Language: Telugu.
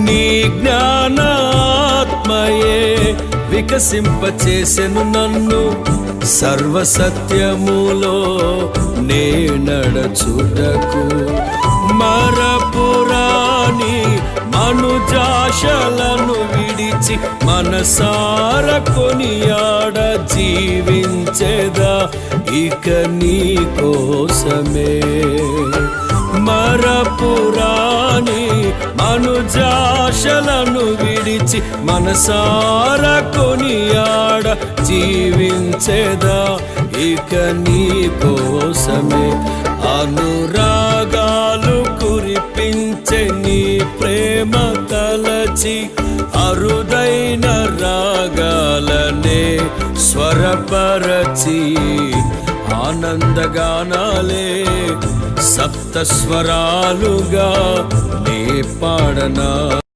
నీ జ్ఞానాత్మయే వికసింపచేసెను నన్ను, సర్వసత్యములో నే నడచుటకు. మరపురాని మనుజాశలను విడిచి మనసార కొనియాడ జీవించెదా ఇక నీ కోసమే. మరపురాని మనుజాశలను విడిచి మనసార కొనియాడ జీవించెదా ఇక నీ కోసమే. అనురాగాలు కురిపించే నీ ప్రేమ తలచి అరుదైన రాగాలనే స్వరపరచి ఆనందగానాలే సప్త స్వరాలుగా నే పాడనా.